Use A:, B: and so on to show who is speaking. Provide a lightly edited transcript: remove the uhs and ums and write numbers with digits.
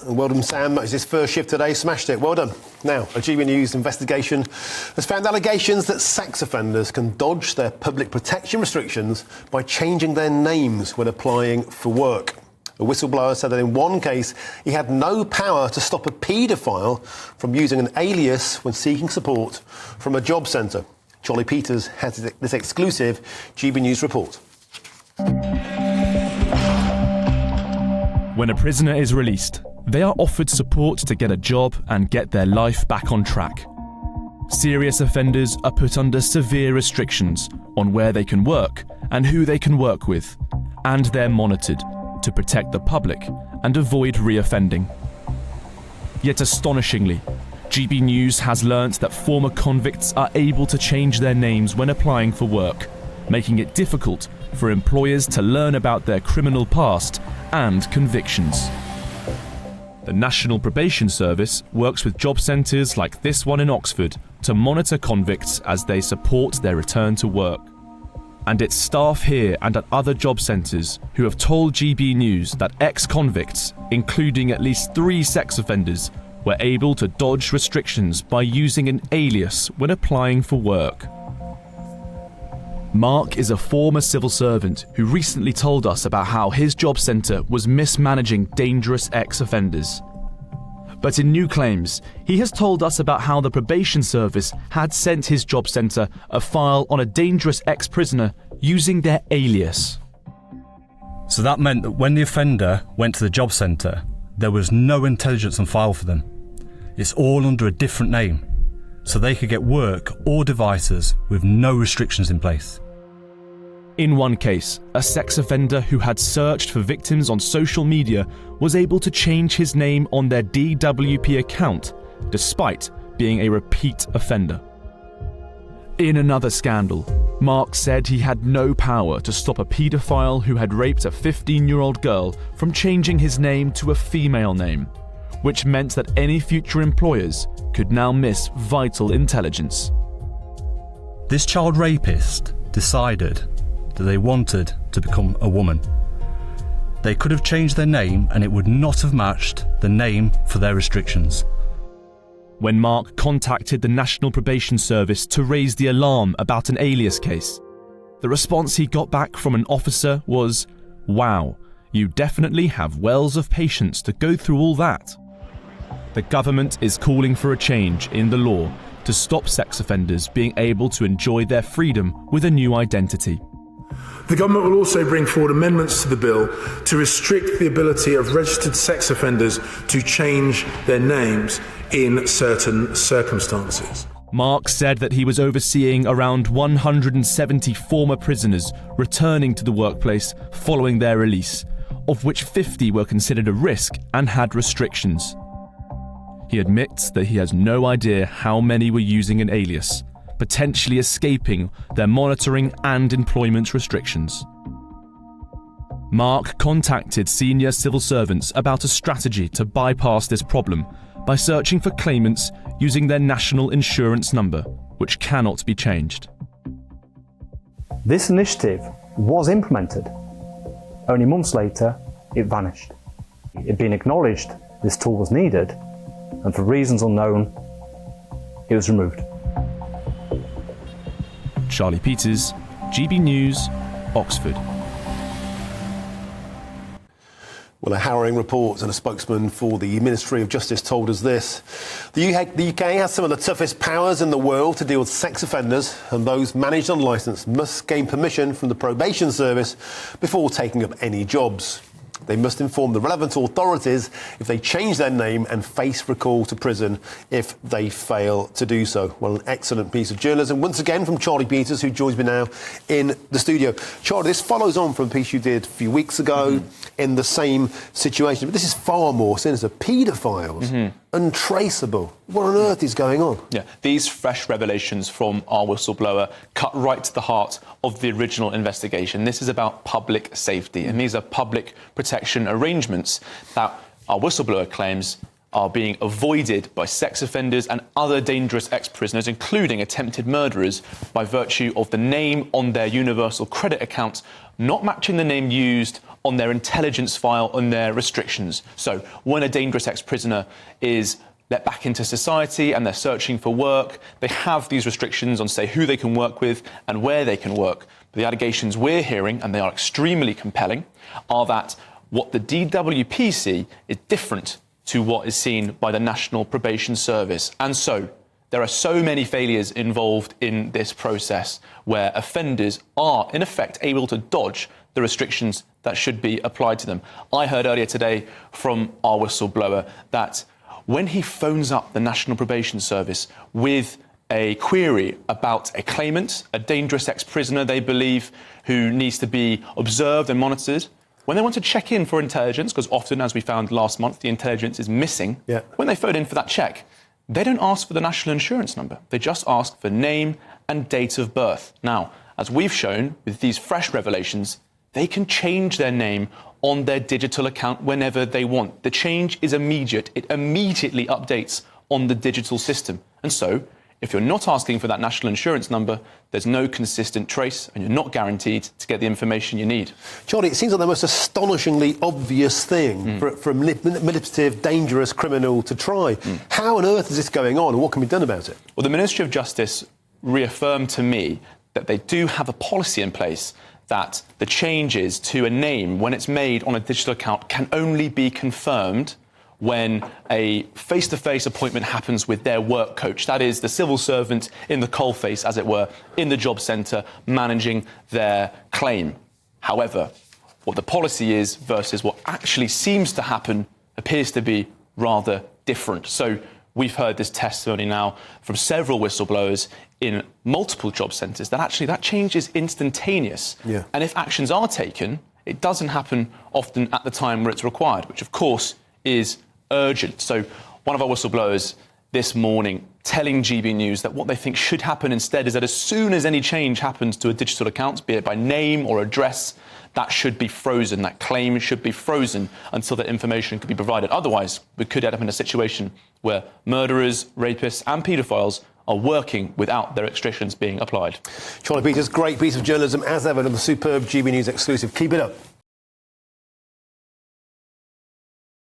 A: Well done, Sam. It's his first shift today. Smashed it. Well done. Now, a GB News investigation has found allegations that sex offenders can dodge their public protection restrictions by changing their names when applying for work. A whistleblower said that in one case, he had no power to stop a paedophile from using an alias when seeking support from a job centre. Charlie Peters has this exclusive GB News report.
B: When a prisoner is released, they are offered support to get a job and get their life back on track. Serious offenders are put under severe restrictions on where they can work and who they can work with, and they're monitored to protect the public and avoid reoffending. Yet astonishingly, GB News has learnt that former convicts are able to change their names when applying for work, making it difficult for employers to learn about their criminal past and convictions. The National Probation Service works with job centres like this one in Oxford to monitor convicts as they support their return to work. And it's staff here and at other job centres who have told GB News that ex-convicts, including at least 3 sex offenders, were able to dodge restrictions by using an alias when applying for work. Mark is a former civil servant who recently told us about how his job centre was mismanaging dangerous ex-offenders. But in new claims, he has told us about how the probation service had sent his job centre a file on a dangerous ex-prisoner using their alias.
C: So that meant that when the offender went to the job centre, there was no intelligence on file for them. It's all under a different name, so they could get work or devices with no restrictions in place.
B: In one case, a sex offender who had searched for victims on social media was able to change his name on their DWP account, despite being a repeat offender. In another scandal, Mark said he had no power to stop a paedophile who had raped a 15-year-old girl from changing his name to a female name, which meant that any future employers could now miss vital intelligence.
C: This child rapist decided that they wanted to become a woman. They could have changed their name and it would not have matched the name for their restrictions.
B: When Mark contacted the National Probation Service to raise the alarm about an alias case, the response he got back from an officer was, "Wow, you definitely have wells of patience to go through all that." The government is calling for a change in the law to stop sex offenders being able to enjoy their freedom with a new identity.
D: The government will also bring forward amendments to the bill to restrict the ability of registered sex offenders to change their names in certain circumstances.
B: Mark said that he was overseeing around 170 former prisoners returning to the workplace following their release, of which 50 were considered a risk and had restrictions. He admits that he has no idea how many were using an alias, potentially escaping their monitoring and employment restrictions. Mark contacted senior civil servants about a strategy to bypass this problem by searching for claimants using their national insurance number, which cannot be changed.
E: This initiative was implemented. Only months later, it vanished. It had been acknowledged this tool was needed, and for reasons unknown, it was removed.
B: Charlie Peters, GB News, Oxford.
A: Well, a harrowing report and a spokesman for the Ministry of Justice told us this. The UK has some of the toughest powers in the world to deal with sex offenders, and those managed unlicensed must gain permission from the probation service before taking up any jobs. They must inform the relevant authorities if they change their name and face recall to prison if they fail to do so. Well, an excellent piece of journalism, once again, from Charlie Peters, who joins me now in the studio. Charlie, this follows on from a piece you did a few weeks ago in the same situation. But this is far more sinister. Paedophiles, untraceable. What on earth is going on?
F: Yeah, these fresh revelations from our whistleblower cut right to the heart of the original investigation. This is about public safety, and these are public protection arrangements that our whistleblower claims are being avoided by sex offenders and other dangerous ex-prisoners, including attempted murderers, by virtue of the name on their universal credit account not matching the name used on their intelligence file, on their restrictions. So when a dangerous ex-prisoner is let back into society and they're searching for work, they have these restrictions on, say, who they can work with and where they can work. But the allegations we're hearing, and they are extremely compelling, are that what the DWP see is different to what is seen by the National Probation Service. And so there are so many failures involved in this process where offenders are, in effect, able to dodge the restrictions that should be applied to them. I heard earlier today from our whistleblower that when he phones up the National Probation Service with a query about a claimant, a dangerous ex-prisoner they believe who needs to be observed and monitored, when they want to check in for intelligence, because often, as we found last month, the intelligence is missing, when they phone in for that check, they don't ask for the national insurance number. They just ask for name and date of birth. Now, as we've shown with these fresh revelations, they can change their name on their digital account whenever they want. The change is immediate. It immediately updates on the digital system. And so, if you're not asking for that national insurance number, there's no consistent trace and you're not guaranteed to get the information you need.
A: Johnny, it seems like the most astonishingly obvious thing for a manipulative, dangerous criminal to try. How on earth is this going on and what can be done about it?
F: Well, the Ministry of Justice reaffirmed to me that they do have a policy in place that the changes to a name, when it's made on a digital account, can only be confirmed when a face-to-face appointment happens with their work coach. That is, the civil servant in the coalface, as it were, in the job centre, managing their claim. However, what the policy is versus what actually seems to happen appears to be rather different. So we've heard this testimony now from several whistleblowers in multiple job centres that actually that change is instantaneous. And if actions are taken, it doesn't happen often at the time where it's required, which of course is urgent. So one of our whistleblowers this morning telling GB News that what they think should happen instead is that as soon as any change happens to a digital account, be it by name or address, that should be frozen. That claim should be frozen until that information can be provided. Otherwise, we could end up in a situation where murderers, rapists and paedophiles are working without their restrictions being applied.
A: Charlie Peters, great piece of journalism as ever on the superb GB News exclusive. Keep it up.